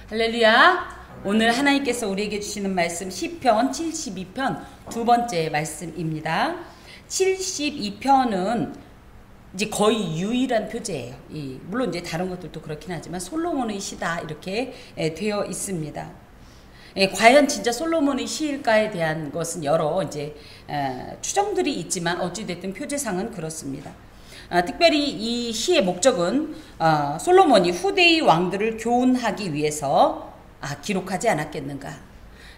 할렐루야. 오늘 하나님께서 우리에게 주시는 말씀 시편 72편 두 번째 말씀입니다. 72편은 이제 거의 유일한 표제예요. 물론 이제 다른 것들도 그렇긴 하지만 솔로몬의 시다 이렇게 되어 있습니다. 과연 진짜 솔로몬의 시일까에 대한 것은 여러 이제 추정들이 있지만 어찌됐든 표제상은 그렇습니다. 특별히 이 시의 목적은 솔로몬이 후대의 왕들을 교훈하기 위해서 기록하지 않았겠는가.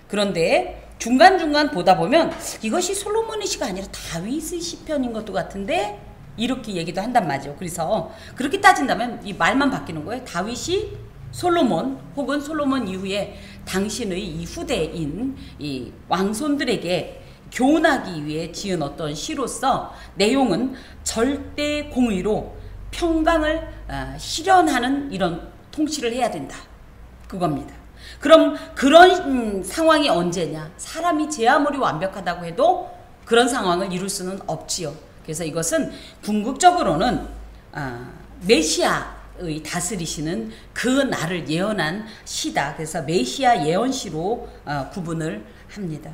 그런데 중간중간 보다 보면 이것이 솔로몬의 시가 아니라 다윗의 시편인 것도 같은데 이렇게 얘기도 한단 말이죠. 그래서 그렇게 따진다면 이 말만 바뀌는 거예요. 다윗이 솔로몬 혹은 솔로몬 이후에 당신의 이 후대인 이 왕손들에게 교훈하기 위해 지은 어떤 시로서 내용은 절대 공의로 평강을 실현하는 이런 통치를 해야 된다. 그겁니다. 그럼 그런 상황이 언제냐? 사람이 제 아무리 완벽하다고 해도 그런 상황을 이룰 수는 없지요. 그래서 이것은 궁극적으로는 메시아의 다스리시는 그 날을 예언한 시다. 그래서 메시아 예언시로 구분을 합니다.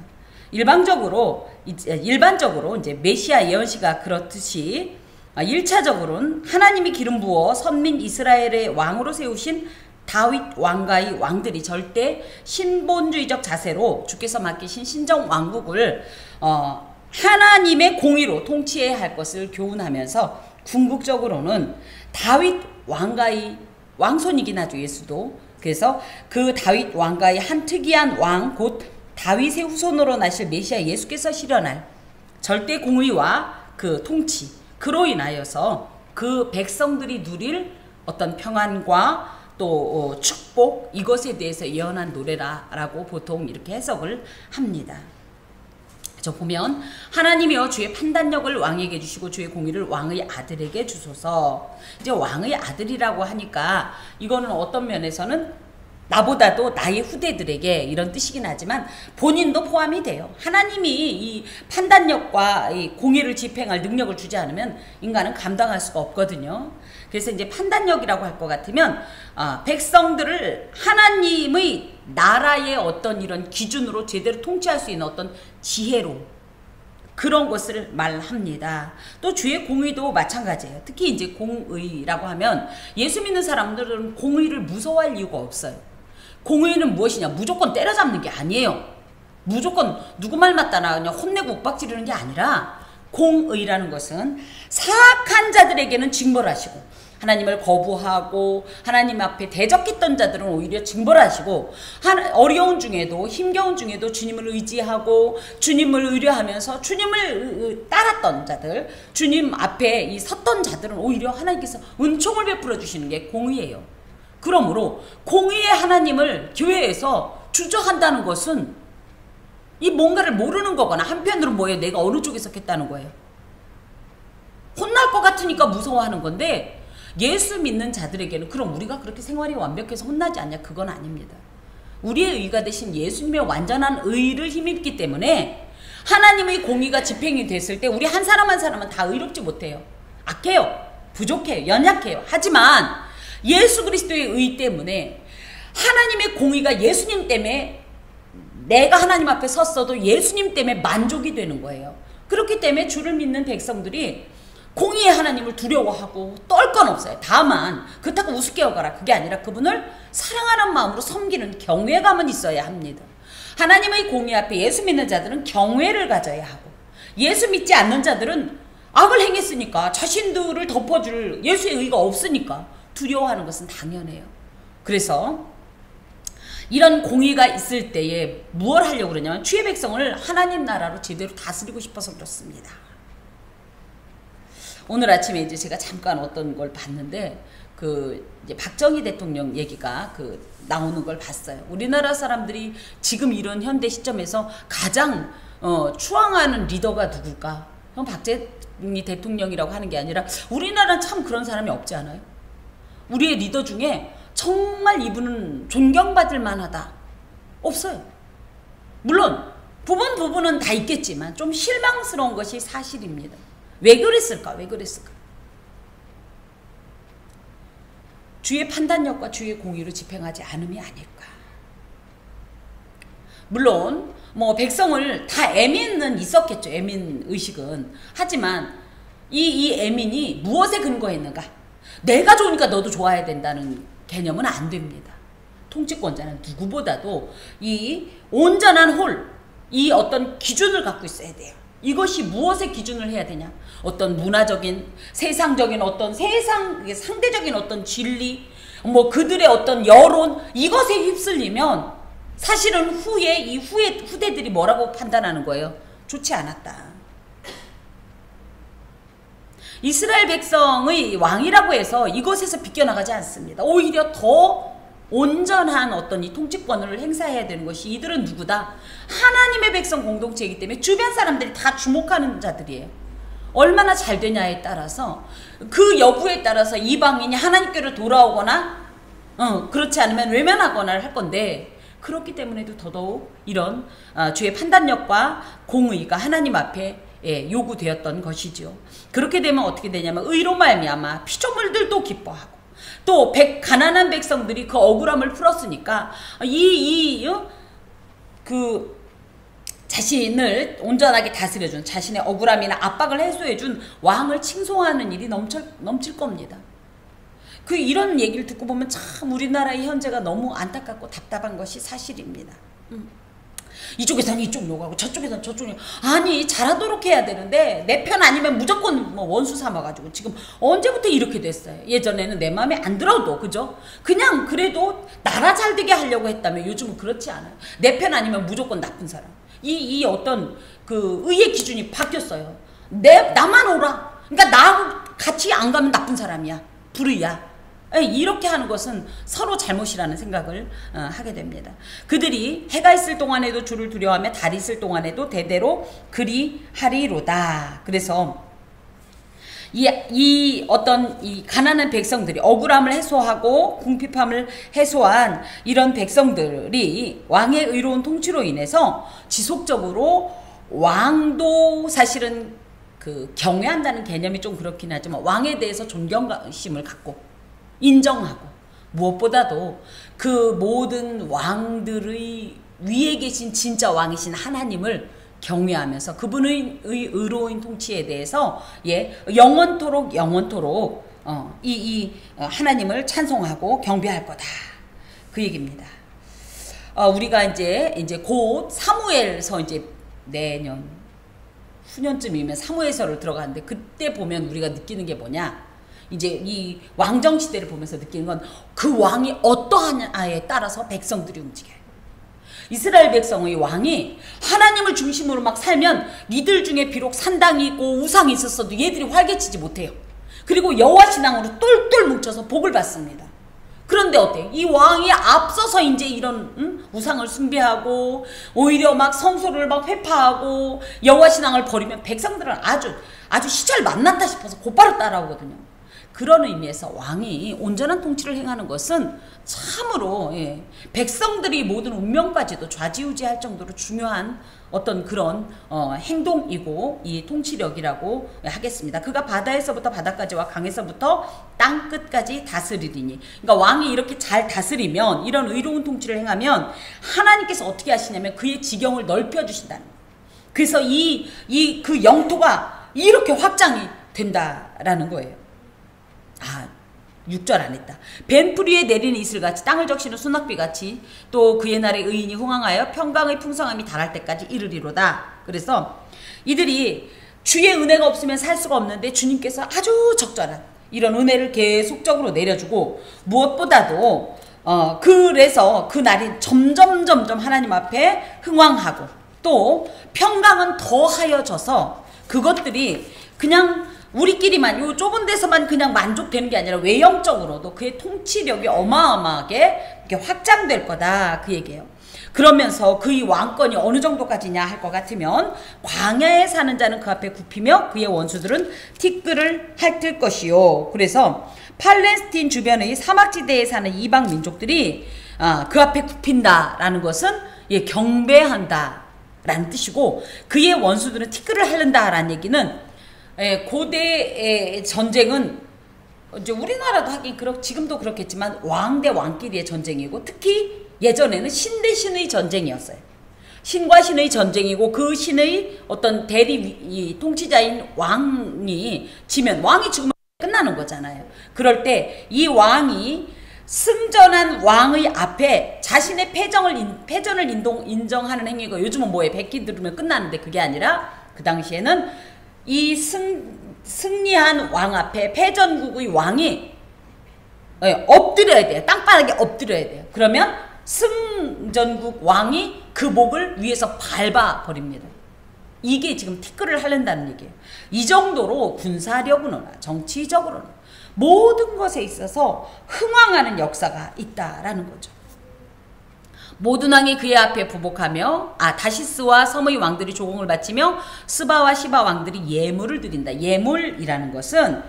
일반적으로 이제 메시아 예언시가 그렇듯이 1차적으로는 하나님이 기름 부어 선민 이스라엘의 왕으로 세우신 다윗 왕가의 왕들이 절대 신본주의적 자세로 주께서 맡기신 신정 왕국을 하나님의 공의로 통치해야 할 것을 교훈하면서 궁극적으로는 다윗 왕가의 왕손이긴 하죠. 예수도. 그래서 그 다윗 왕가의 한 특이한 왕 곧 다윗의 후손으로 나실 메시아 예수께서 실현할 절대 공의와 그 통치, 그로 인하여서 그 백성들이 누릴 어떤 평안과 또 축복, 이것에 대해서 예언한 노래라고 보통 이렇게 해석을 합니다. 저 보면 하나님이여 주의 판단력을 왕에게 주시고 주의 공의를 왕의 아들에게 주소서. 이제 왕의 아들이라고 하니까 이거는 어떤 면에서는 나보다도 나의 후대들에게 이런 뜻이긴 하지만 본인도 포함이 돼요. 하나님이 이 판단력과 이 공의를 집행할 능력을 주지 않으면 인간은 감당할 수가 없거든요. 그래서 이제 판단력이라고 할 것 같으면 백성들을 하나님의 나라의 어떤 이런 기준으로 제대로 통치할 수 있는 어떤 지혜로 그런 것을 말합니다. 또 주의 공의도 마찬가지예요. 특히 이제 공의라고 하면 예수 믿는 사람들은 공의를 무서워할 이유가 없어요. 공의는 무엇이냐? 무조건 때려잡는 게 아니에요. 무조건 누구 말 맞다나 그냥 혼내고 윽박지르는 게 아니라 공의라는 것은 사악한 자들에게는 징벌하시고 하나님을 거부하고 하나님 앞에 대적했던 자들은 오히려 징벌하시고 어려운 중에도 힘겨운 중에도 주님을 의지하고 주님을 의뢰하면서 주님을 따랐던 자들, 주님 앞에 섰던 자들은 오히려 하나님께서 은총을 베풀어 주시는 게 공의예요. 그러므로 공의의 하나님을 교회에서 주저한다는 것은 이 뭔가를 모르는 거거나 한편으로 뭐예요? 내가 어느 쪽에 섰겠다는 거예요. 혼날 것 같으니까 무서워하는 건데 예수 믿는 자들에게는 그럼 우리가 그렇게 생활이 완벽해서 혼나지 않냐? 그건 아닙니다. 우리의 의가 되신 예수님의 완전한 의를 힘입기 때문에 하나님의 공의가 집행이 됐을 때 우리 한 사람 한 사람은 다 의롭지 못해요. 악해요. 부족해요. 연약해요. 하지만 예수 그리스도의 의 때문에 하나님의 공의가 예수님 때문에 내가 하나님 앞에 섰어도 예수님 때문에 만족이 되는 거예요. 그렇기 때문에 주를 믿는 백성들이 공의의 하나님을 두려워하고 떨 건 없어요. 다만 그렇다고 우습게 여겨라 그게 아니라 그분을 사랑하는 마음으로 섬기는 경외감은 있어야 합니다. 하나님의 공의 앞에 예수 믿는 자들은 경외를 가져야 하고 예수 믿지 않는 자들은 악을 행했으니까 자신들을 덮어줄 예수의 의가 없으니까 두려워하는 것은 당연해요. 그래서 이런 공의가 있을 때에 무엇을 하려고 그러냐면 주의 백성을 하나님 나라로 제대로 다스리고 싶어서 그렇습니다. 오늘 아침에 이제 제가 잠깐 어떤 걸 봤는데 이제 박정희 대통령 얘기가 나오는 걸 봤어요. 우리나라 사람들이 지금 이런 현대 시점에서 가장 추앙하는 리더가 누굴까? 그럼 박정희 대통령이라고 하는 게 아니라 우리나라는 참 그런 사람이 없지 않아요? 우리의 리더 중에 정말 이분은 존경받을 만하다. 없어요. 물론 부분은 다 있겠지만 좀 실망스러운 것이 사실입니다. 왜 그랬을까? 주의 판단력과 주의 공의로 집행하지 않음이 아닐까. 물론 뭐 백성을 다 애민은 있었겠죠. 애민 의식은. 하지만 이 애민이 무엇에 근거했는가? 내가 좋으니까 너도 좋아야 된다는 개념은 안 됩니다. 통치권자는 누구보다도 이 온전한 홀, 이 어떤 기준을 갖고 있어야 돼요. 이것이 무엇의 기준을 해야 되냐? 어떤 문화적인, 세상적인 어떤 상대적인 어떤 진리, 뭐 그들의 어떤 여론, 이것에 휩쓸리면 사실은 후대들이 뭐라고 판단하는 거예요? 좋지 않았다. 이스라엘 백성의 왕이라고 해서 이것에서 비껴나가지 않습니다. 오히려 더 온전한 어떤 이 통치권을 행사해야 되는 것이, 이들은 누구다? 하나님의 백성 공동체이기 때문에 주변 사람들이 다 주목하는 자들이에요. 얼마나 잘 되냐에 따라서, 그 여부에 따라서 이방인이 하나님께로 돌아오거나 그렇지 않으면 외면하거나 할 건데, 그렇기 때문에도 더더욱 이런 주의 판단력과 공의가 하나님 앞에 요구되었던 것이지요. 그렇게 되면 어떻게 되냐면 의로 말미암아 피조물들도 기뻐하고, 또 가난한 백성들이 그 억울함을 풀었으니까 자신을 온전하게 다스려준, 자신의 억울함이나 압박을 해소해준 왕을 칭송하는 일이 넘칠 겁니다. 이런 얘기를 듣고 보면 참 우리나라의 현재가 너무 안타깝고 답답한 것이 사실입니다. 이쪽에서는 이쪽 욕하고 저쪽에서는 저쪽 욕. 아니, 잘하도록 해야 되는데 내 편 아니면 무조건 뭐 원수 삼아가지고 지금 언제부터 이렇게 됐어요. 예전에는 내 마음에 안 들어도, 그죠? 그냥 그래도 나라 잘되게 하려고 했다면 요즘은 그렇지 않아요. 내 편 아니면 무조건 나쁜 사람. 이 어떤 그 의의 기준이 바뀌었어요. 나만 오라. 그러니까 나하고 같이 안 가면 나쁜 사람이야. 불의야. 이렇게 하는 것은 서로 잘못이라는 생각을 하게 됩니다. 그들이 해가 있을 동안에도 주를 두려워하며 달이 있을 동안에도 대대로 그리하리로다. 그래서 이 가난한 백성들이 억울함을 해소하고 궁핍함을 해소한 이런 백성들이 왕의 의로운 통치로 인해서 지속적으로, 왕도 사실은 경외한다는 개념이 좀 그렇긴 하지만 왕에 대해서 존경심을 갖고 인정하고, 무엇보다도 그 모든 왕들의 위에 계신 진짜 왕이신 하나님을 경외하면서 그분의 의로운 통치에 대해서 영원토록 하나님을 찬송하고 경배할 거다. 그 얘기입니다. 우리가 이제 곧 사무엘서 내년 후년쯤이면 사무엘서를 들어가는데, 그때 보면 우리가 느끼는 게 뭐냐? 이 왕정 시대를 보면서 느끼는 건 그 왕이 어떠하냐에 따라서 백성들이 움직여요. 이스라엘 백성의 왕이 하나님을 중심으로 막 살면 이들 중에 비록 산당이 있고 우상이 있었어도 얘들이 활개치지 못해요. 그리고 여호와 신앙으로 똘똘 뭉쳐서 복을 받습니다. 그런데 어때요? 이 왕이 앞서서 이런 우상을 숭배하고 오히려 막 성소를 막 회파하고 여호와 신앙을 버리면 백성들은 아주 시절 만났다 싶어서 곧바로 따라오거든요. 그런 의미에서 왕이 온전한 통치를 행하는 것은 참으로 백성들이 모든 운명까지도 좌지우지할 정도로 중요한 어떤 그런 행동이고 이 통치력이라고 하겠습니다. 그가 바다에서부터 바다까지와 강에서부터 땅 끝까지 다스리리니. 그러니까 왕이 이렇게 잘 다스리면, 이런 의로운 통치를 행하면 하나님께서 어떻게 하시냐면 그의 지경을 넓혀주신다는 거예요. 그래서 그 영토가 이렇게 확장이 된다라는 거예요. 6절 안 했다. 벤풀 위에 내리는 이슬같이, 땅을 적시는 소낙비같이, 또 그의 날에 의인이 흥황하여 평강의 풍성함이 달할 때까지 이르리로다. 그래서 이들이 주의 은혜가 없으면 살 수가 없는데 주님께서 아주 적절한 이런 은혜를 계속적으로 내려주고, 무엇보다도 그래서 그 날이 점점 하나님 앞에 흥황하고, 또 평강은 더하여져서 그것들이 그냥 우리끼리만 요 좁은 데서만 그냥 만족되는 게 아니라 외형적으로도 그의 통치력이 어마어마하게 이렇게 확장될 거다, 그 얘기예요. 그러면서 그의 왕권이 어느 정도까지냐 할 것 같으면, 광야에 사는 자는 그 앞에 굽히며 그의 원수들은 티끌을 핥을 것이요. 그래서 팔레스틴 주변의 사막지대에 사는 이방 민족들이 그 앞에 굽힌다라는 것은 경배한다라는 뜻이고, 그의 원수들은 티끌을 핥는다라는 얘기는 고대의 전쟁은 이제 우리나라도 하긴 지금도 그렇겠지만 왕 대 왕끼리의 전쟁이고, 특히 예전에는 신 대 신의 전쟁이었어요. 신과 신의 전쟁이고, 그 신의 어떤 대리 통치자인 왕이 지면, 왕이 죽으면 끝나는 거잖아요. 그럴 때 이 왕이 승전한 왕의 앞에 자신의 패전을 인정하는 행위가, 요즘은 뭐예요? 백기 들으면 끝나는데, 그게 아니라 그 당시에는 이 승리한 왕 앞에 패전국의 왕이 엎드려야 돼요. 땅바닥에 엎드려야 돼요. 그러면 승전국 왕이 그 목을 위에서 밟아버립니다. 이게 지금 티끌을 하른다는 얘기예요. 이 정도로 군사력으로나 정치적으로나 모든 것에 있어서 흥왕하는 역사가 있다라는 거죠. 모든 왕이 그의 앞에 부복하며, 다시스와 섬의 왕들이 조공을 바치며 스바와 시바 왕들이 예물을 드린다. 예물이라는 것은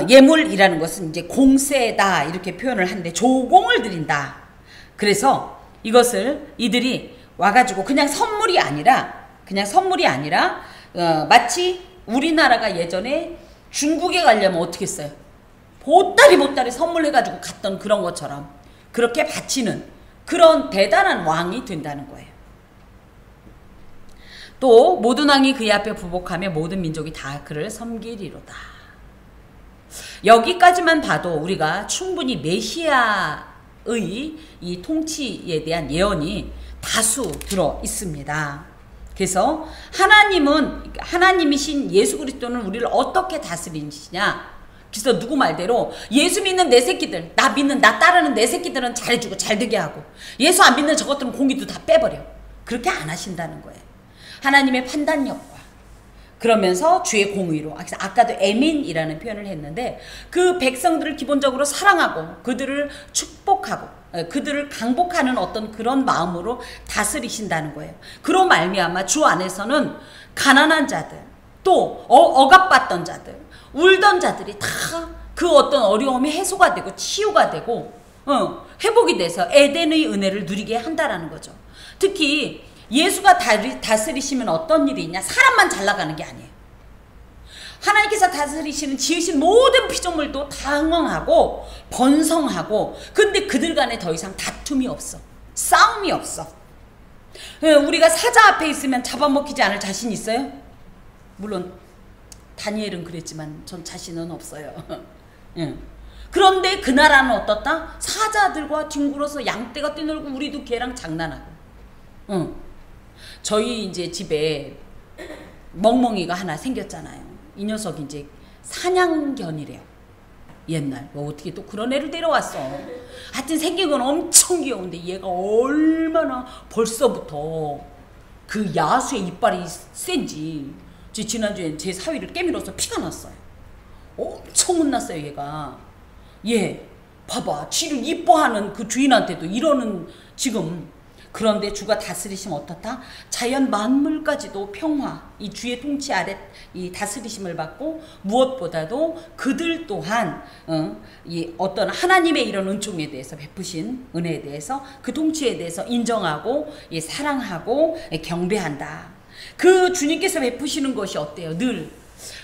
예물이라는 것은 이제 공세다 이렇게 표현을 하는데, 조공을 드린다. 그래서 이것을 이들이 와가지고 그냥 선물이 아니라 마치 우리나라가 예전에 중국에 가려면 어떻게 했어요? 보따리 선물해가지고 갔던 그런 것처럼 그렇게 바치는 그런 대단한 왕이 된다는 거예요. 또 모든 왕이 그의 앞에 부복하며 모든 민족이 다 그를 섬기리로다. 여기까지만 봐도 우리가 충분히 메시아의 이 통치에 대한 예언이 다수 들어 있습니다. 그래서 하나님이신 예수 그리스도는 우리를 어떻게 다스리시냐? 그래서 누구 말대로 예수 믿는 내 새끼들, 나 따르는 내 새끼들은 잘해주고 잘되게 하고, 예수 안 믿는 저것들은 공기도 다 빼버려. 그렇게 안 하신다는 거예요. 하나님의 판단력과, 그러면서 주의 공의로, 아까도 에민이라는 표현을 했는데, 그 백성들을 기본적으로 사랑하고 그들을 축복하고 그들을 강복하는 어떤 그런 마음으로 다스리신다는 거예요. 그로 말미암아 주 안에서는 가난한 자들, 또 억압받던 자들, 울던 자들이 다 그 어떤 어려움이 해소가 되고 치유가 되고 회복이 돼서 에덴의 은혜를 누리게 한다라는 거죠. 특히 예수가 다스리시면 어떤 일이 있냐? 사람만 잘 나가는 게 아니에요. 하나님께서 다스리시는 지으신 모든 피조물도 당황하고 번성하고, 근데 그들 간에 더 이상 다툼이 없어. 싸움이 없어. 우리가 사자 앞에 있으면 잡아먹히지 않을 자신 있어요? 물론 다니엘은 그랬지만 전 자신은 없어요. 그런데 그 나라는 어떻다? 사자들과 뒹굴어서 양떼가 뛰놀고 우리도 걔랑 장난하고. 저희 이제 집에 멍멍이가 하나 생겼잖아요. 이 녀석이 이제 사냥견이래요. 옛날 뭐 어떻게 또 그런 애를 데려왔어. 하여튼 생긴 건 엄청 귀여운데 얘가 얼마나 벌써부터 그 야수의 이빨이 센지, 지난주에 제 사위를 깨밀어서 피가 났어요. 엄청 혼났어요 얘가. 얘 봐봐, 지를 이뻐하는 그 주인한테도 이러는 지금. 그런데 주가 다스리시면 어떻다? 자연 만물까지도 평화, 이 주의 통치 아래 이 다스리심을 받고, 무엇보다도 그들 또한 이 어떤 하나님의 이런 은총에 대해서 베푸신 은혜에 대해서, 그 통치에 대해서 인정하고 사랑하고 경배한다. 그 주님께서 베푸시는 것이 어때요? 늘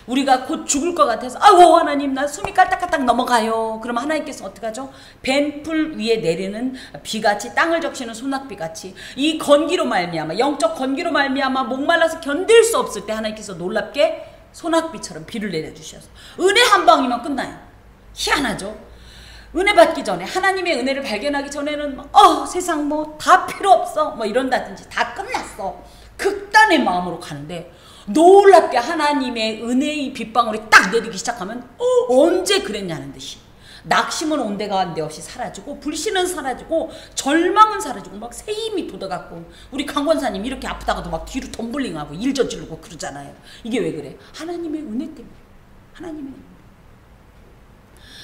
우리가 곧 죽을 것 같아서 아이고 하나님 나 숨이 깔딱깔딱 넘어가요. 그럼 하나님께서 어떻게 하죠? 벤풀 위에 내리는 비같이, 땅을 적시는 소낙비같이 이 건기로 말미암아, 영적 건기로 말미암아 목말라서 견딜 수 없을 때 하나님께서 놀랍게 소낙비처럼 비를 내려주셔서 은혜 한 방이면 끝나요. 희한하죠? 은혜 받기 전에, 하나님의 은혜를 발견하기 전에는 세상 뭐 다 필요 없어 뭐 이런다든지 다 끝났어, 극단의 마음으로 가는데, 놀랍게 하나님의 은혜의 빗방울이 딱 내리기 시작하면 언제 그랬냐는 듯이 낙심은 온데간데 없이 사라지고, 불신은 사라지고, 절망은 사라지고, 막 새 힘이 돋아갖고, 우리 강권사님 이렇게 아프다가도 막 뒤로 덤블링하고 일 저지르고 그러잖아요. 이게 왜 그래? 하나님의 은혜 때문에. 하나님의 은혜.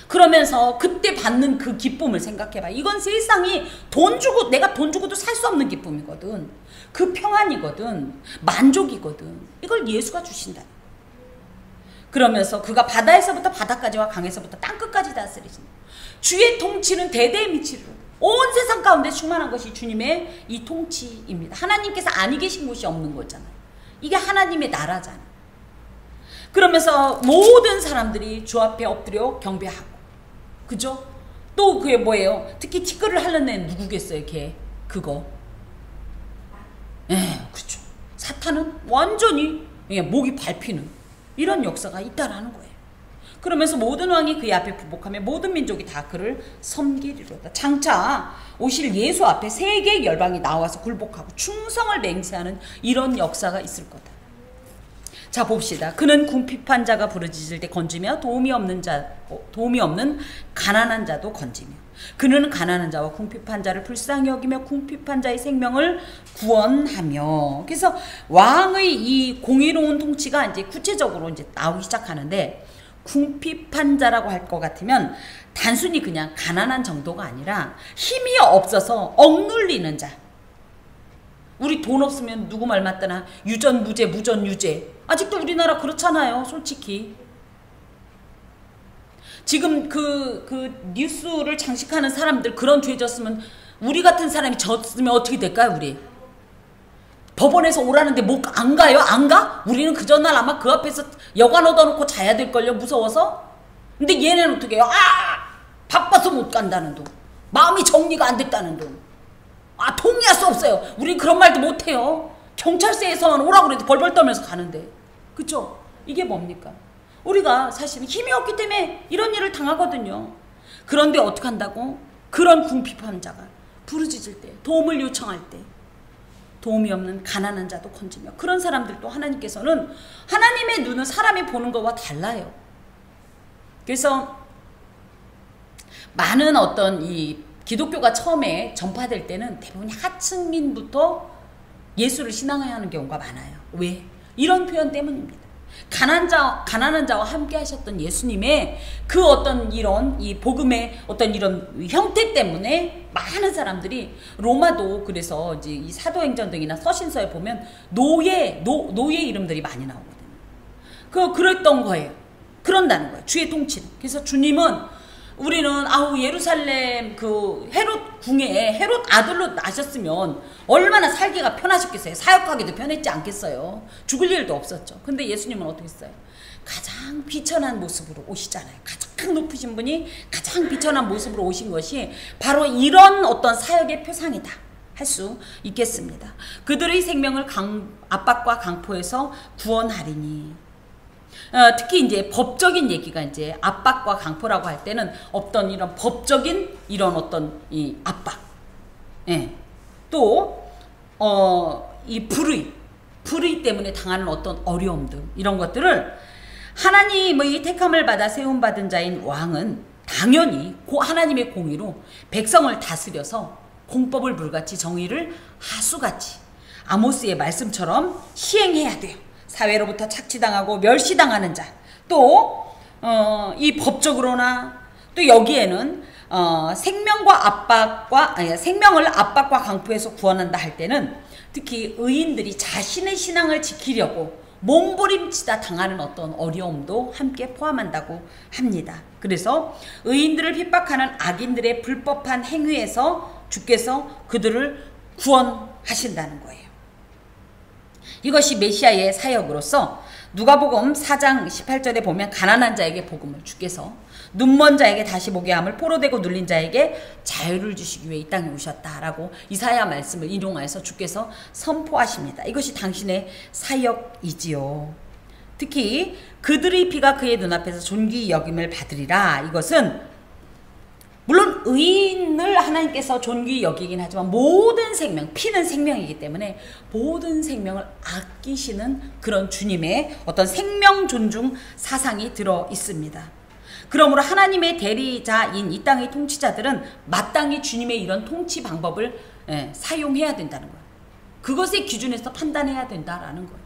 그러면서 그때 받는 그 기쁨을 생각해봐. 이건 세상이 내가 돈 주고도 살 수 없는 기쁨이거든. 그 평안이거든. 만족이거든. 이걸 예수가 주신다. 그러면서 그가 바다에서부터 바다까지와 강에서부터 땅끝까지 다스리신다. 주의 통치는 대대에 미치리로. 온 세상 가운데 충만한 것이 주님의 이 통치입니다. 하나님께서 아니 계신 곳이 없는 거잖아요. 이게 하나님의 나라잖아. 그러면서 모든 사람들이 주 앞에 엎드려 경배하고, 그죠? 또 그게 뭐예요? 특히 티끌을 핥는 애는 누구겠어요? 걔 그거. 그렇죠. 사탄은 완전히 목이 밟히는 이런 역사가 있다라는 거예요. 그러면서 모든 왕이 그의 앞에 부복하며 모든 민족이 다 그를 섬기리로다. 장차 오실 예수 앞에 세계 열방이 나와서 굴복하고 충성을 맹세하는 이런 역사가 있을 거다. 자, 봅시다. 그는 궁핍한 자가 부르짖을 때 건지며 도움이 없는 가난한 자도 건지며, 그는 가난한 자와 궁핍한 자를 불쌍히 여기며 궁핍한 자의 생명을 구원하며. 그래서 왕의 이 공의로운 통치가 이제 구체적으로 이제 나오기 시작하는데, 궁핍한 자라고 할 것 같으면 단순히 그냥 가난한 정도가 아니라 힘이 없어서 억눌리는 자. 우리 돈 없으면 누구 말 맞다나 유전무죄, 무전유죄. 아직도 우리나라 그렇잖아요, 솔직히. 지금 그 뉴스를 장식하는 사람들 그런 죄 졌으면, 우리 같은 사람이 졌으면 어떻게 될까요, 우리? 법원에서 오라는데 뭐 안 가요? 안 가? 우리는 그 전날 아마 그 앞에서 여관 얻어놓고 자야 될걸요, 무서워서. 근데 얘네는 어떻게 해요? 바빠서 못 간다는 둥, 마음이 정리가 안 됐다는 둥, 동의할 수 없어요. 우린 그런 말도 못해요. 경찰서에서만 오라고 그래도 벌벌 떨면서 가는데, 그쵸? 이게 뭡니까? 우리가 사실은 힘이 없기 때문에 이런 일을 당하거든요. 그런데 어떻게 한다고? 그런 궁핍한 자가 부르짖을 때, 도움을 요청할 때 도움이 없는 가난한 자도 건지며. 그런 사람들도 하나님께서는, 하나님의 눈은 사람이 보는 것과 달라요. 그래서 많은 어떤 이 기독교가 처음에 전파될 때는 대부분 하층민부터 예수를 신앙하는 경우가 많아요. 왜? 이런 표현 때문입니다. 가난한 자와 함께 하셨던 예수님의 그 어떤 이런 이 복음의 어떤 이런 형태 때문에 많은 사람들이, 로마도 그래서 이제 이 사도행전 등이나 서신서에 보면 노예 이름들이 많이 나오거든요. 그랬던 거예요. 그런다는 거예요, 주의 통치는. 그래서 주님은, 우리는 예루살렘 그 헤롯 궁에 헤롯 아들로 나셨으면 얼마나 살기가 편하셨겠어요. 사역하기도 편했지 않겠어요. 죽을 일도 없었죠. 근데 예수님은 어떻게 했어요? 가장 비천한 모습으로 오시잖아요. 가장 높으신 분이 가장 비천한 모습으로 오신 것이 바로 이런 어떤 사역의 표상이다 할 수 있겠습니다. 그들의 생명을 압박과 강포에서 구원하리니. 특히 이제 법적인 얘기가, 이제 압박과 강포라고 할 때는 어떤 이런 법적인 이런 어떤 이 압박, 또 이 불의 때문에 당하는 어떤 어려움들, 이런 것들을 하나님의 택함을 받아 세움받은 자인 왕은 당연히 하나님의 공의로 백성을 다스려서 공법을 물같이 정의를 하수같이 아모스의 말씀처럼 시행해야 돼요. 사회로부터 착취당하고 멸시당하는 자, 또 이 법적으로나, 또 여기에는 생명을 압박과 강포에서 구원한다 할 때는 특히 의인들이 자신의 신앙을 지키려고 몸부림치다 당하는 어떤 어려움도 함께 포함한다고 합니다. 그래서 의인들을 핍박하는 악인들의 불법한 행위에서 주께서 그들을 구원하신다는 거예요. 이것이 메시아의 사역으로서 누가복음 4장 18절에 보면, 가난한 자에게 복음을 주께서, 눈먼 자에게 다시 보게 함을, 포로되고 눌린 자에게 자유를 주시기 위해 이 땅에 오셨다라고 이사야 말씀을 인용하여서 주께서 선포하십니다. 이것이 당신의 사역이지요. 특히 그들의 피가 그의 눈앞에서 존귀 여김을 받으리라. 이것은 물론 의인을 하나님께서 존귀 여기긴 하지만 모든 생명, 피는 생명이기 때문에 모든 생명을 아끼시는 그런 주님의 어떤 생명 존중 사상이 들어 있습니다. 그러므로 하나님의 대리자인 이 땅의 통치자들은 마땅히 주님의 이런 통치 방법을 사용해야 된다는 거예요. 그것의 기준에서 판단해야 된다라는 거예요.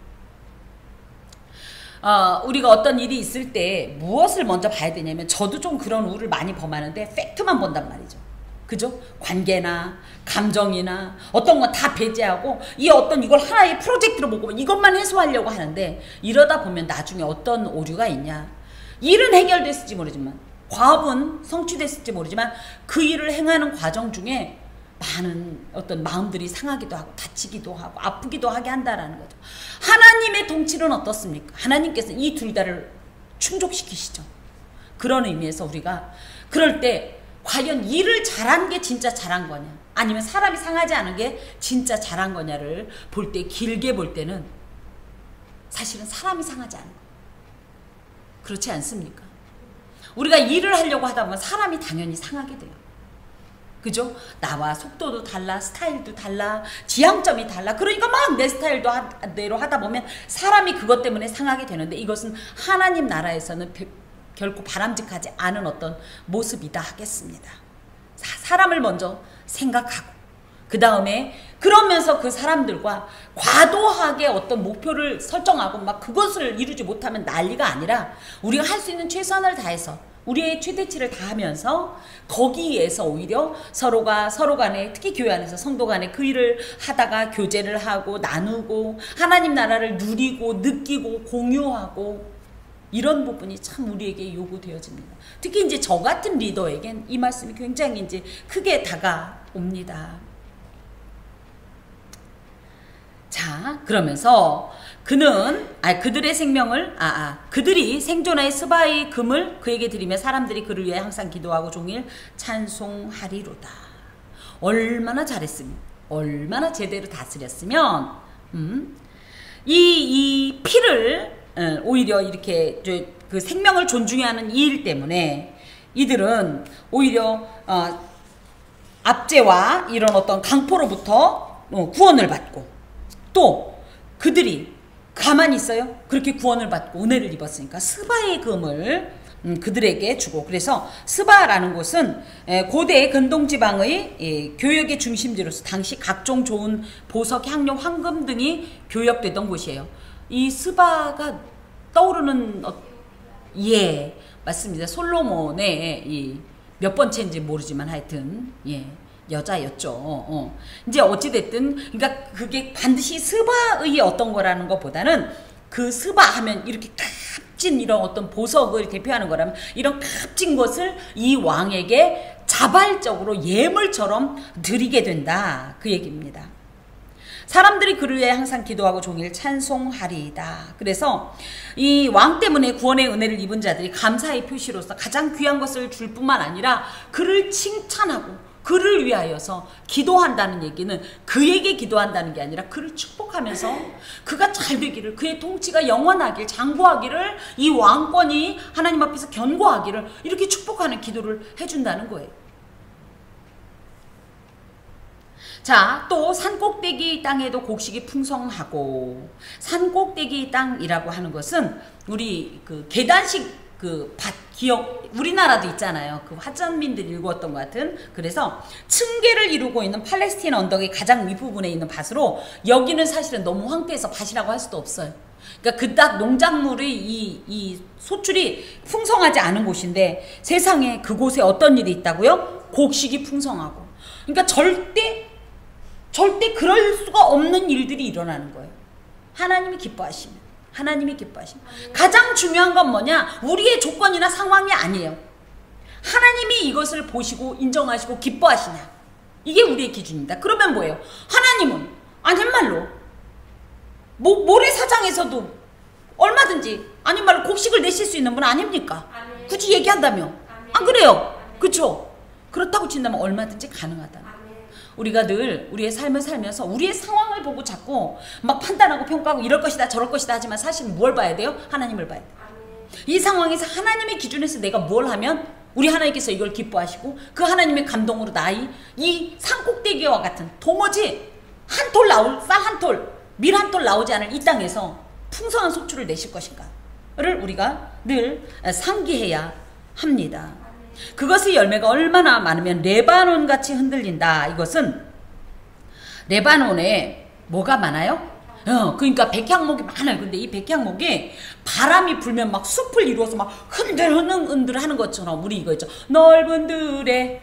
우리가 어떤 일이 있을 때 무엇을 먼저 봐야 되냐면, 저도 좀 그런 우를 많이 범하는데 팩트만 본단 말이죠. 그죠? 관계나 감정이나 어떤 건 다 배제하고 이걸 하나의 프로젝트로 보고 이것만 해소하려고 하는데, 이러다 보면 나중에 어떤 오류가 있냐, 일은 해결됐을지 모르지만, 과업은 성취됐을지 모르지만 그 일을 행하는 과정 중에 많은 어떤 마음들이 상하기도 하고 다치기도 하고 아프기도 하게 한다라는 거죠. 하나님의 통치는 어떻습니까? 하나님께서 이 둘 다를 충족시키시죠. 그런 의미에서 우리가 그럴 때 과연 일을 잘한 게 진짜 잘한 거냐, 아니면 사람이 상하지 않은 게 진짜 잘한 거냐를 볼 때, 길게 볼 때는 사실은 사람이 상하지 않은 거예요. 그렇지 않습니까? 우리가 일을 하려고 하다 보면 사람이 당연히 상하게 돼요. 그죠? 나와 속도도 달라, 스타일도 달라, 지향점이 달라. 그러니까 막 내 스타일도 대로 하다 보면 사람이 그것 때문에 상하게 되는데, 이것은 하나님 나라에서는 결코 바람직하지 않은 어떤 모습이다 하겠습니다. 사람을 먼저 생각하고, 그 다음에 그러면서 그 사람들과 과도하게 어떤 목표를 설정하고 막 그것을 이루지 못하면 난리가 아니라, 우리가 할 수 있는 최선을 다해서 우리의 최대치를 다하면서 거기에서 오히려 서로 간에, 특히 교회 안에서 성도 간에 그 일을 하다가 교제를 하고 나누고 하나님 나라를 누리고 느끼고 공유하고, 이런 부분이 참 우리에게 요구되어집니다. 특히 이제 저 같은 리더에겐 이 말씀이 굉장히 이제 크게 다가옵니다. 자, 그러면서 그들의 생명을, 그들이 생존하여 스바의 금을 그에게 드리며 사람들이 그를 위해 항상 기도하고 종일 찬송하리로다. 얼마나 잘했으면, 얼마나 제대로 다스렸으면, 이 피를, 오히려 이렇게 그 생명을 존중해야 하는 이 일 때문에 이들은 오히려 압제와 이런 어떤 강포로부터 구원을 받고, 또 그들이 가만히 있어요. 그렇게 구원을 받고 은혜를 입었으니까 스바의 금을 그들에게 주고, 그래서 스바라는 곳은 고대 근동지방의 교역의 중심지로서 당시 각종 좋은 보석, 향료, 황금 등이 교역되던 곳이에요. 이 스바가 떠오르는 예, 맞습니다. 솔로몬의 이 몇 번째인지 모르지만 하여튼 여자였죠. 이제 어찌됐든, 그러니까 그게 반드시 스바의 어떤 거라는 것보다는, 그 스바 하면 이렇게 값진 이런 어떤 보석을 대표하는 거라면, 이런 값진 것을 이 왕에게 자발적으로 예물처럼 드리게 된다, 그 얘기입니다. 사람들이 그를 위해 항상 기도하고 종일 찬송하리이다. 그래서 이 왕 때문에 구원의 은혜를 입은 자들이 감사의 표시로서 가장 귀한 것을 줄 뿐만 아니라 그를 칭찬하고 그를 위하여서 기도한다는 얘기는 그에게 기도한다는 게 아니라 그를 축복하면서 그가 잘 되기를, 그의 통치가 영원하길, 장구하기를, 이 왕권이 하나님 앞에서 견고하기를, 이렇게 축복하는 기도를 해준다는 거예요. 자, 또 산꼭대기 땅에도 곡식이 풍성하고, 산꼭대기 땅이라고 하는 것은 우리 그 계단식 그 밭 기억, 우리나라도 있잖아요. 그 화전민들이 읽었던 것 같은. 그래서 층계를 이루고 있는 팔레스틴 언덕의 가장 윗부분에 있는 밭으로, 여기는 사실은 너무 황폐해서 밭이라고 할 수도 없어요. 그러니까 그닥 농작물의 이 소출이 풍성하지 않은 곳인데, 세상에 그곳에 어떤 일이 있다고요? 곡식이 풍성하고. 그러니까 절대 그럴 수가 없는 일들이 일어나는 거예요. 하나님이 기뻐하시면. 하나님이 기뻐하시면. 가장 중요한 건 뭐냐? 우리의 조건이나 상황이 아니에요. 하나님이 이것을 보시고 인정하시고 기뻐하시냐? 이게 우리의 기준입니다. 그러면 뭐예요? 하나님은 아닌 말로 모래사장에서도 얼마든지 아닌 말로 곡식을 내실 수 있는 분 아닙니까? 굳이 얘기한다면. 안 그래요? 그렇죠? 그렇다고 친다면 얼마든지 가능하다. 우리가 늘 우리의 삶을 살면서 우리의 상황을 보고 자꾸 막 판단하고 평가하고 이럴 것이다 저럴 것이다 하지만, 사실 뭘 봐야 돼요? 하나님을 봐야 돼요. 이 상황에서 하나님의 기준에서 내가 뭘 하면 우리 하나님께서 이걸 기뻐하시고, 그 하나님의 감동으로 이 산꼭대기와 같은 도무지 한 톨 나올 쌀 한 톨, 밀 한 톨 나오지 않을 이 땅에서 풍성한 소출을 내실 것인가를 우리가 늘 상기해야 합니다. 그것의 열매가 얼마나 많으면 레바논같이 흔들린다. 이것은 레바논에 뭐가 많아요? 그러니까 백향목이 많아요. 근데 이 백향목이 바람이 불면 막 숲을 이루어서 막 흔들 하는 것처럼, 우리 이거 있죠, 넓은 들에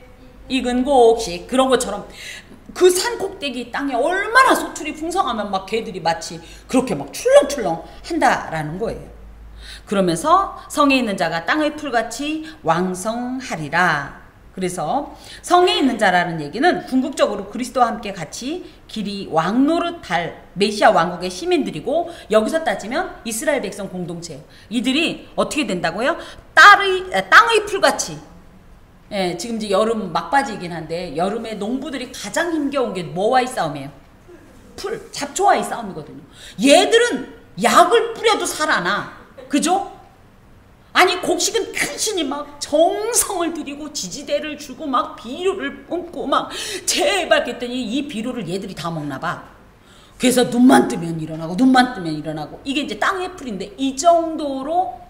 익은 곡식, 그런 것처럼 그 산 꼭대기 땅에 얼마나 소출이 풍성하면 막 개들이 마치 그렇게 막 출렁출렁 한다라는 거예요. 그러면서 성에 있는 자가 땅의 풀같이 왕성하리라. 그래서 성에 있는 자라는 얘기는 궁극적으로 그리스도와 함께 같이 길이 왕노릇할 메시아 왕국의 시민들이고, 여기서 따지면 이스라엘 백성 공동체예요. 이들이 어떻게 된다고요? 땅의 풀같이, 예, 지금 이제 여름 막바지이긴 한데 여름에 농부들이 가장 힘겨운 게 뭐와의 싸움이에요? 풀, 잡초와의 싸움이거든요. 얘들은 약을 뿌려도 살아나. 그죠? 아니 곡식은 간신히 막 정성을 들이고 지지대를 주고 막 비료를 뿜고 막 제발 그랬더니 이 비료를 얘들이 다 먹나 봐. 그래서 눈만 뜨면 일어나고 눈만 뜨면 일어나고, 이게 이제 땅의 풀인데, 이 정도로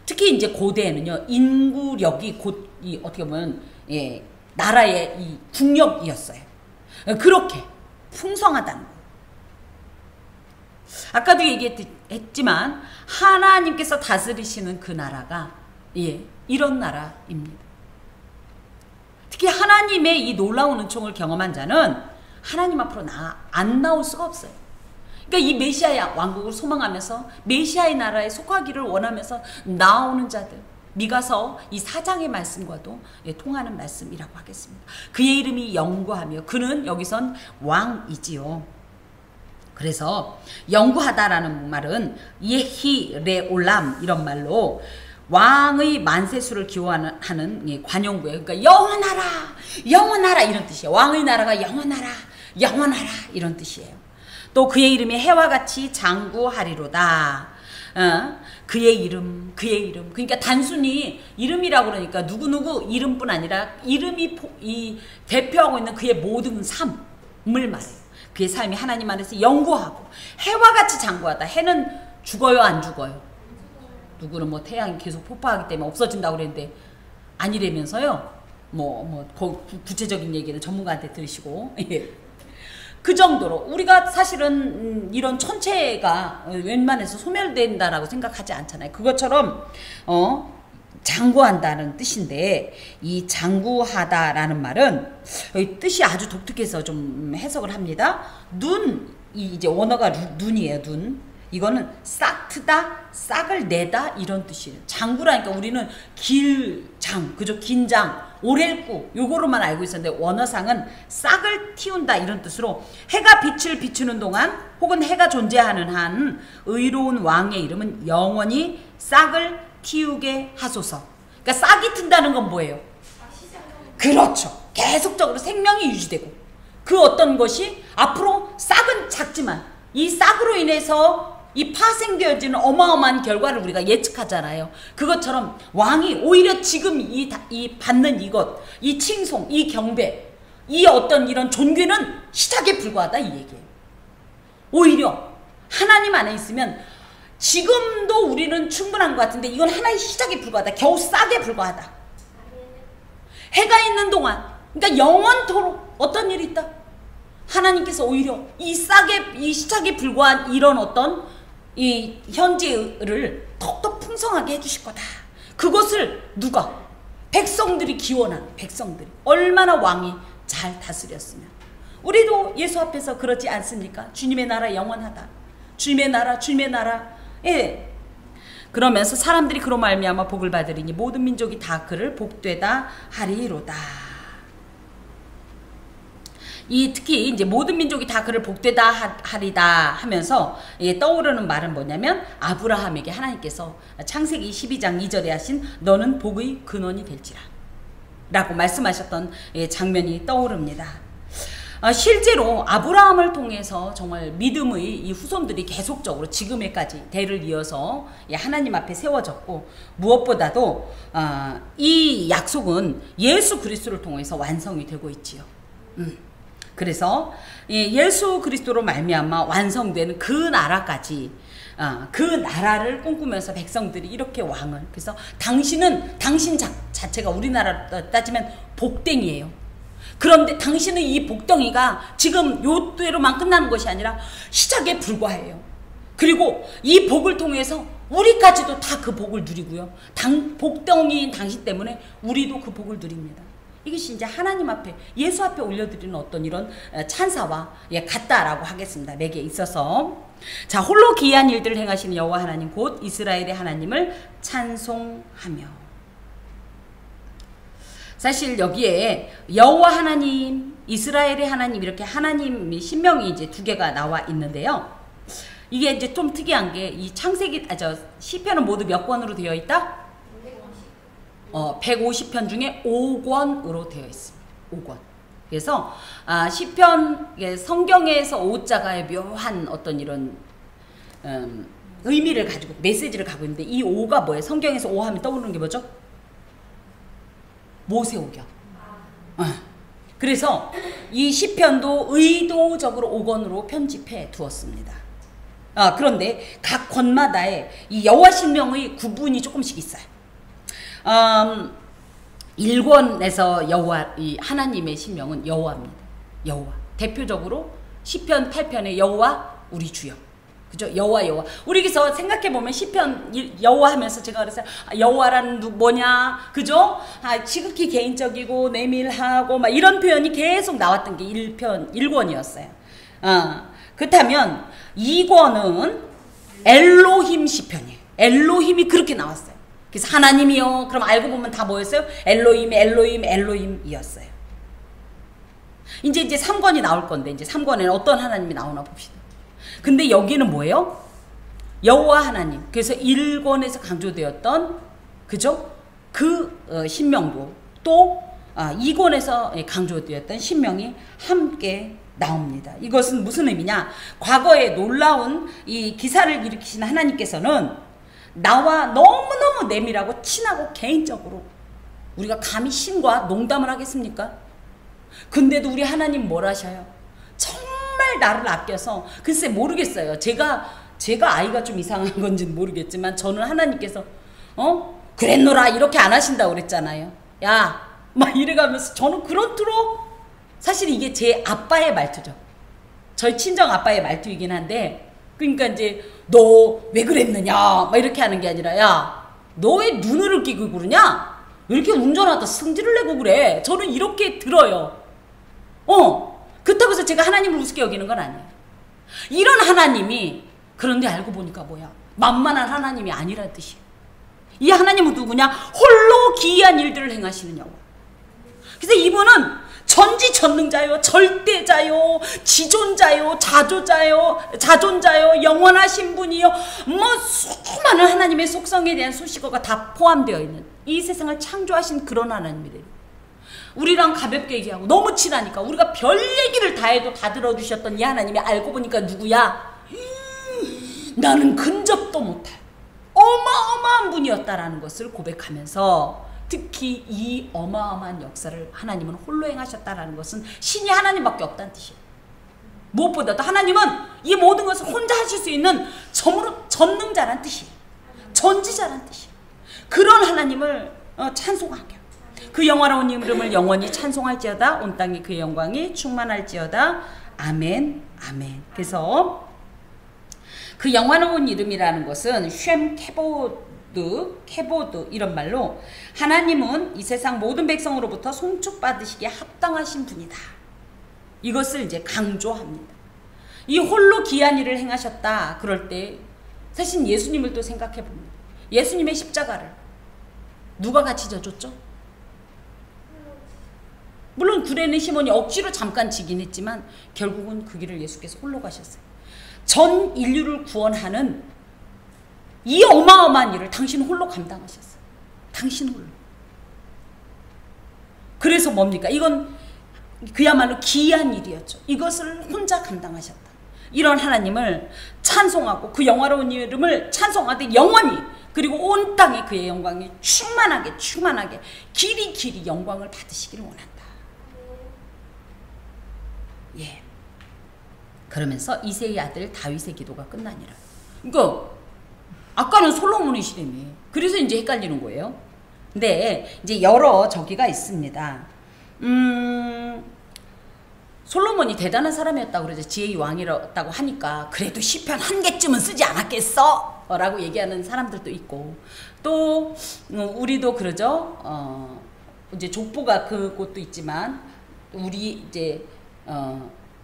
특히 이제 고대에는요 인구력이 곧 이 어떻게 보면, 예, 나라의 이 국력이었어요. 그렇게 풍성하다는 거예요. 아까도 얘기했지만 하나님께서 다스리시는 그 나라가, 예, 이런 나라입니다. 특히 하나님의 이 놀라운 은총을 경험한 자는 하나님 앞으로 안 나올 수가 없어요. 그러니까 이 메시아의 왕국을 소망하면서 메시아의 나라에 속하기를 원하면서 나오는 자들, 미가서 이 4장의 말씀과도, 예, 통하는 말씀이라고 하겠습니다. 그의 이름이 영구하며, 그는 여기선 왕이지요. 그래서 영구하다라는 말은 예히레올람 이런 말로 왕의 만세수를 기원하는 관용구예요. 그러니까 영원하라, 영원하라 이런 뜻이에요. 왕의 나라가 영원하라, 영원하라 이런 뜻이에요. 또 그의 이름이 해와 같이 장구하리로다. 그의 이름, 그의 이름. 그러니까 단순히 이름이라고 그러니까 누구누구 이름뿐 아니라 이름이 이 대표하고 있는 그의 모든 삶을 말해요. 그의 삶이 하나님 안에서 영구하고 해와 같이 장구하다. 해는 죽어요, 안 죽어요? 누구는 뭐 태양이 계속 폭파하기 때문에 없어진다고 그랬는데 아니라면서요. 구체적인 얘기는 전문가한테 들으시고. 예. 그 정도로 우리가 사실은 이런 천체가 웬만해서 소멸된다라고 생각하지 않잖아요. 그것처럼 장구한다는 뜻인데, 이 장구하다라는 말은 뜻이 아주 독특해서 좀 해석을 합니다. 이제 원어가 눈이에요. 눈. 이거는 싹 트다, 싹을 내다 이런 뜻이에요. 장구라니까 우리는 길장, 그죠? 긴장, 오렐구 요거로만 알고 있었는데, 원어상은 싹을 틔운다 이런 뜻으로, 해가 빛을 비추는 동안 혹은 해가 존재하는 한 의로운 왕의 이름은 영원히 싹을 틔우게 하소서. 그러니까 싹이 튼다는 건 뭐예요? 그렇죠. 계속적으로 생명이 유지되고, 그 어떤 것이 앞으로 싹은 작지만 이 싹으로 인해서 이 파생되어지는 어마어마한 결과를 우리가 예측하잖아요. 그것처럼 왕이 오히려 지금 이 받는 이것, 이 칭송, 이 경배, 이 어떤 이런 존귀는 시작에 불과하다 이 얘기예요. 오히려 하나님 안에 있으면 지금도 우리는 충분한 것 같은데 이건 하나의 시작에 불과하다. 겨우 싹에 불과하다. 해가 있는 동안, 그러니까 영원토록 어떤 일이 있다. 하나님께서 오히려 이 싹에, 이 시작에 불과한 이런 어떤 이 현재를 더욱더 풍성하게 해주실 거다. 그것을 누가? 백성들이 기원한 백성들이 얼마나 왕이 잘 다스렸으면. 우리도 예수 앞에서 그러지 않습니까? 주님의 나라 영원하다. 주님의 나라, 주님의 나라. 예. 그러면서 사람들이 그로 말미암아 복을 받으리니 모든 민족이 다 그를 복되다 하리로다. 특히 이제 모든 민족이 다 그를 복되다 하리다 하면서 떠오르는 말은 뭐냐면, 아브라함에게 하나님께서 창세기 12장 2절에 하신 너는 복의 근원이 될지라 라고 말씀하셨던 장면이 떠오릅니다. 실제로 아브라함을 통해서 정말 믿음의 이 후손들이 계속적으로 지금에까지 대를 이어서 하나님 앞에 세워졌고, 무엇보다도 이 약속은 예수 그리스도를 통해서 완성이 되고 있지요. 그래서 예수 그리스도로 말미암아 완성되는 그 나라까지, 그 나라를 꿈꾸면서 백성들이 이렇게 왕을, 그래서 당신 자체가 우리나라로 따지면 복덩이에요. 그런데 당신은 이 복덩이가 지금 요대로만 끝나는 것이 아니라 시작에 불과해요. 그리고 이 복을 통해서 우리까지도 다 그 복을 누리고요. 복덩이인 당신 때문에 우리도 그 복을 누립니다. 이것이 이제 하나님 앞에, 예수 앞에 올려드리는 어떤 이런 찬사와 같다라고 하겠습니다. 내게 있어서. 자, 홀로 기이한 일들을 행하시는 여호와 하나님 곧 이스라엘의 하나님을 찬송하며. 사실 여기에 여호와 하나님, 이스라엘의 하나님 이렇게 하나님의 신명이 이제 두 개가 나와 있는데요. 이게 이제 좀 특이한 게 이 창세기 시편은 모두 몇 권으로 되어 있다? 150편 중에 5권으로 되어 있습니다. 5권. 그래서 시편 성경에서 5자가 묘한 어떤 이런 의미를 가지고 메시지를 가지고 있는데 이 5가 뭐예요? 성경에서 5 하면 떠오르는 게 뭐죠? 모세오경. 그래서 이 시편도 의도적으로 5권으로 편집해 두었습니다. 그런데 각 권마다의 이 여호와 신명의 구분이 조금씩 있어요. 1권에서 여호와, 이 하나님의 신명은 여호와입니다. 여호와. 대표적으로 시편 8편의 여호와 우리 주여. 그죠? 여호와 여호와. 우리 여기서 생각해보면 시편 여호와 하면서 제가 그랬어요. 여호와라는 뭐냐? 그죠? 지극히 개인적이고 내밀하고 막 이런 표현이 계속 나왔던 게 1권이었어요. 그렇다면 2권은 엘로힘 시편이에요. 엘로힘이 그렇게 나왔어요. 그래서 하나님이요. 그럼 알고 보면 다 뭐였어요? 엘로힘이었어요. 이제 3권이 나올 건데 이제 3권에는 어떤 하나님이 나오나 봅시다. 근데 여기는 뭐예요? 여호와 하나님. 그래서 1권에서 강조되었던 그죠? 그 신명도 또 2권에서 강조되었던 신명이 함께 나옵니다. 이것은 무슨 의미냐? 과거에 놀라운 이 기사를 일으키신 하나님께서는 나와 너무너무 내밀하고 친하고 개인적으로 우리가 감히 신과 농담을 하겠습니까? 근데도 우리 하나님 뭘 하셔요? 정말 나를 아껴서 글쎄 모르겠어요. 제가 아이가 좀 이상한 건지는 모르겠지만 저는 하나님께서 그랬노라 이렇게 안 하신다고 그랬잖아요. 야 막 이래가면서 저는 그렇도록 사실 이게 제 아빠의 말투죠. 저희 친정 아빠의 말투이긴 한데 그러니까 이제 너 왜 그랬느냐 막 이렇게 하는 게 아니라 야 너 왜 눈을 끼고 그러냐? 왜 이렇게 운전하다 승질을 내고 그래? 저는 이렇게 들어요. 그렇다고 해서 제가 하나님을 우습게 여기는 건 아니에요. 이런 하나님이 그런데 알고 보니까 뭐야? 만만한 하나님이 아니란 뜻이에요. 이 하나님은 누구냐? 홀로 기이한 일들을 행하시는 여호와. 그래서 이분은 전지전능자요, 절대자요, 지존자요, 자존자요, 영원하신 분이요. 뭐 수많은 하나님의 속성에 대한 수식어가 다 포함되어 있는 이 세상을 창조하신 그런 하나님이래요. 우리랑 가볍게 얘기하고 너무 친하니까 우리가 별 얘기를 다 해도 다 들어주셨던 이 하나님이 알고 보니까 누구야? 나는 근접도 못할 어마어마한 분이었다라는 것을 고백하면서 특히 이 어마어마한 역사를 하나님은 홀로 행하셨다라는 것은 신이 하나님밖에 없다는 뜻이에요. 무엇보다도 하나님은 이 모든 것을 혼자 하실 수 있는 전능자란 뜻이에요. 전지자란 뜻이에요. 그런 하나님을 찬송하게 그 영화로운 이름을 영원히 찬송할지어다. 온 땅이 그의 영광이 충만할지어다. 아멘 아멘. 그래서 그 영화로운 이름이라는 것은 쉔 케보드 이런 말로 하나님은 이 세상 모든 백성으로부터 송축받으시기에 합당하신 분이다. 이것을 이제 강조합니다. 이 홀로 기이한 일을 행하셨다. 그럴 때 사실 예수님을 또 생각해 봅니다. 예수님의 십자가를 누가 같이 져줬죠? 물론 구레네 시몬이 억지로 잠깐 지긴 했지만 결국은 그 길을 예수께서 홀로 가셨어요. 전 인류를 구원하는 이 어마어마한 일을 당신 홀로 감당하셨어요. 당신 홀로. 그래서 뭡니까? 이건 그야말로 기이한 일이었죠. 이것을 혼자 감당하셨다. 이런 하나님을 찬송하고 그 영화로운 이름을 찬송하되 영원히 그리고 온 땅에 그의 영광이 충만하게 길이 영광을 받으시기를 원한다. 예. 그러면서 이새의 아들 다윗의 기도가 끝나니라. 그러니까 아까는 솔로몬의 시대며 그래서 이제 헷갈리는 거예요. 근데 이제 여러 저기가 있습니다. 솔로몬이 대단한 사람이었다고 그러죠. 지혜의 왕이었다고 하니까 그래도 시편 한 개쯤은 쓰지 않았겠어? 라고 얘기하는 사람들도 있고 또 우리도 그러죠. 이제 족보가 그것도 있지만 우리 이제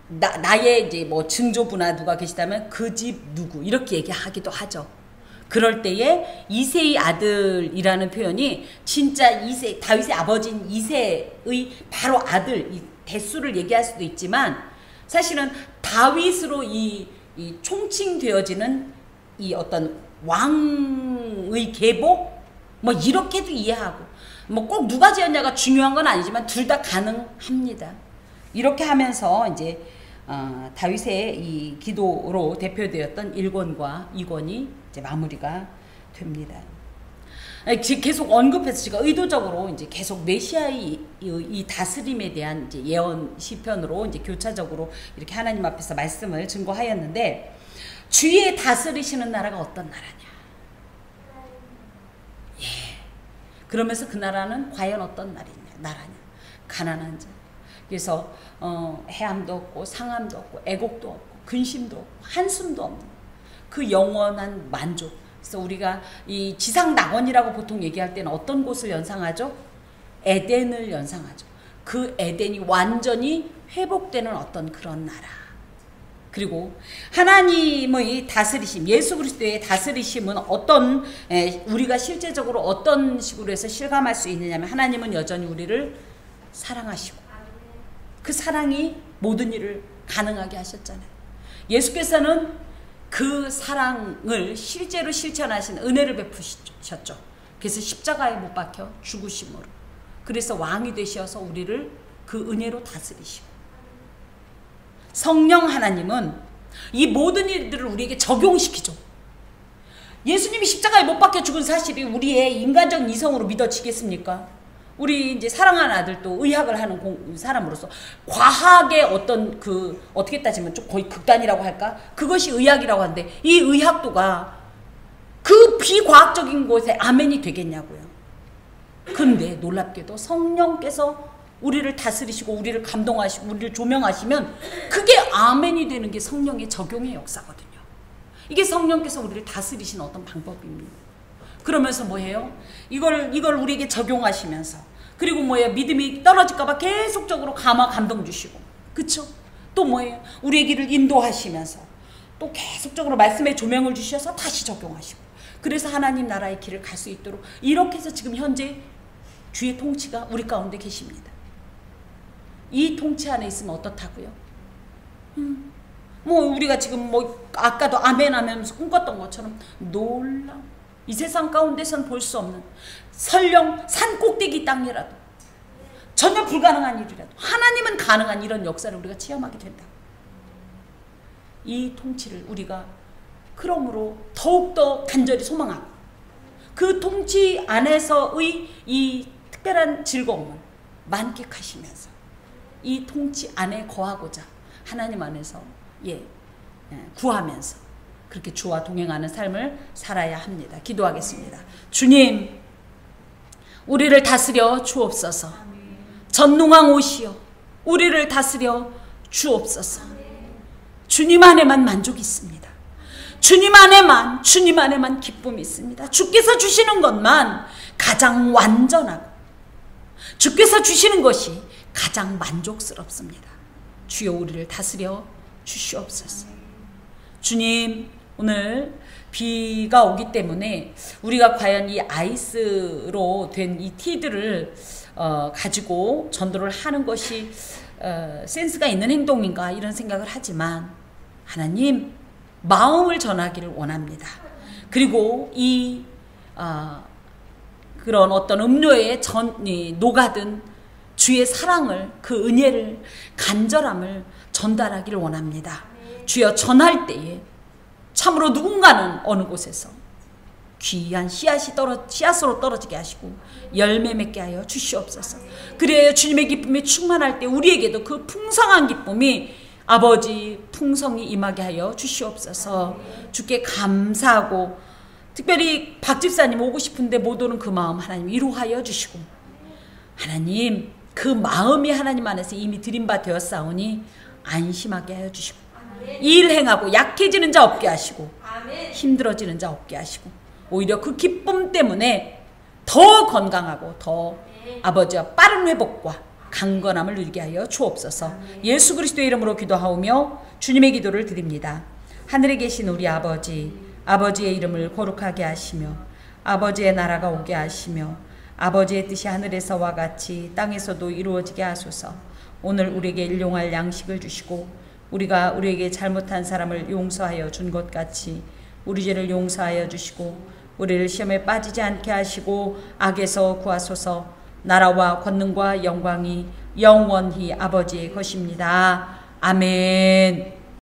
나의 이제 뭐 증조부나 누가 계시다면 그 집 누구 이렇게 얘기하기도 하죠. 그럴 때에 이새의 아들이라는 표현이 진짜 다윗의 아버지인 이새의 바로 아들, 이 대수를 얘기할 수도 있지만 사실은 다윗으로 이 총칭되어지는 이 어떤 왕의 계보 뭐 이렇게도 이해하고 뭐 꼭 누가 지었냐가 중요한 건 아니지만 둘 다 가능합니다. 이렇게 하면서 이제 다윗의 이 기도로 대표되었던 1권과 2권이 이제 마무리가 됩니다. 계속 언급해서 제가 의도적으로 이제 계속 메시아의 이 다스림에 대한 이제 예언 시편으로 이제 교차적으로 이렇게 하나님 앞에서 말씀을 증거하였는데 주의 다스리시는 나라가 어떤 나라냐? 예. 그러면서 그 나라는 과연 어떤 나라냐? 가난한 자. 그래서 해함도 없고 상함도 없고 애곡도 없고 근심도 없고 한숨도 없는 그 영원한 만족. 그래서 우리가 이 지상 낙원이라고 보통 얘기할 때는 어떤 곳을 연상하죠? 에덴을 연상하죠. 그 에덴이 완전히 회복되는 어떤 그런 나라. 그리고 하나님의 다스리심, 예수 그리스도의 다스리심은 우리가 실제적으로 어떤 식으로 해서 실감할 수 있느냐면 하나님은 여전히 우리를 사랑하시고 그 사랑이 모든 일을 가능하게 하셨잖아요. 예수께서는 그 사랑을 실제로 실천하신 은혜를 베푸셨죠. 그래서 십자가에 못 박혀 죽으심으로. 그래서 왕이 되셔서 우리를 그 은혜로 다스리시고. 성령 하나님은 이 모든 일들을 우리에게 적용시키죠. 예수님이 십자가에 못 박혀 죽은 사실이 우리의 인간적 이성으로 믿어지겠습니까? 우리 이제 사랑하는 아들도 의학을 하는 사람으로서 과학의 어떤 어떻게 따지면 좀 거의 극단이라고 할까? 그것이 의학이라고 하는데 이 의학도가 그 비과학적인 곳에 아멘이 되겠냐고요. 그런데 놀랍게도 성령께서 우리를 다스리시고 우리를 감동하시고 우리를 조명하시면 그게 아멘이 되는 게 성령의 적용의 역사거든요. 이게 성령께서 우리를 다스리시는 어떤 방법입니다. 그러면서 뭐예요? 이걸 우리에게 적용하시면서 그리고 뭐예요? 믿음이 떨어질까봐 계속적으로 감동 주시고 그쵸? 또 뭐예요? 우리의 길을 인도하시면서 또 계속적으로 말씀의 조명을 주셔서 다시 적용하시고 그래서 하나님 나라의 길을 갈 수 있도록 이렇게 해서 지금 현재 주의 통치가 우리 가운데 계십니다. 이 통치 안에 있으면 어떻다고요? 뭐 우리가 지금 뭐 아까도 아멘 하면서 꿈꿨던 것처럼 놀라운 이 세상 가운데선 볼 수 없는 설령 산 꼭대기 땅이라도 전혀 불가능한 일이라도 하나님은 가능한 이런 역사를 우리가 체험하게 된다. 이 통치를 우리가 그러므로 더욱더 간절히 소망하고 그 통치 안에서의 이 특별한 즐거움을 만끽하시면서 이 통치 안에 거하고자 하나님 안에서 구하면서 그렇게 주와 동행하는 삶을 살아야 합니다. 기도하겠습니다. 주님, 우리를 다스려 주옵소서. 전능왕 오시여 우리를 다스려 주옵소서. 주님 안에만 만족이 있습니다. 주님 안에만 기쁨이 있습니다. 주께서 주시는 것만 가장 완전하고 주께서 주시는 것이 가장 만족스럽습니다. 주여 우리를 다스려 주시옵소서. 주님, 오늘 비가 오기 때문에 우리가 과연 이 아이스로 된 이 티들을 가지고 전도를 하는 것이 센스가 있는 행동인가 이런 생각을 하지만 하나님 마음을 전하기를 원합니다. 그리고 그런 어떤 음료에 녹아든 주의 사랑을 그 은혜를 간절함을 전달하기를 원합니다. 주여 전할 때에 참으로 누군가는 어느 곳에서 귀한 씨앗으로 떨어지게 하시고 열매 맺게 하여 주시옵소서. 그래야 주님의 기쁨이 충만할 때 우리에게도 그 풍성한 기쁨이 아버지 풍성히 임하게 하여 주시옵소서. 주께 감사하고 특별히 박 집사님 오고 싶은데 못 오는 그 마음 하나님 위로하여 주시고 하나님 그 마음이 하나님 안에서 이미 드린 바 되었사오니 안심하게 하여 주시고 일 행하고 약해지는 자 없게 하시고 힘들어지는 자 없게 하시고 오히려 그 기쁨 때문에 더 건강하고 더 아버지와 빠른 회복과 강건함을 누리게 하여 주옵소서. 예수 그리스도의 이름으로 기도하오며 주님의 기도를 드립니다. 하늘에 계신 우리 아버지 아버지의 이름을 거룩하게 하시며 아버지의 나라가 오게 하시며 아버지의 뜻이 하늘에서와 같이 땅에서도 이루어지게 하소서. 오늘 우리에게 일용할 양식을 주시고 우리가 우리에게 잘못한 사람을 용서하여 준 것 같이 우리 죄를 용서하여 주시고 우리를 시험에 빠지지 않게 하시고 악에서 구하소서. 나라와 권능과 영광이 영원히 아버지의 것입니다. 아멘.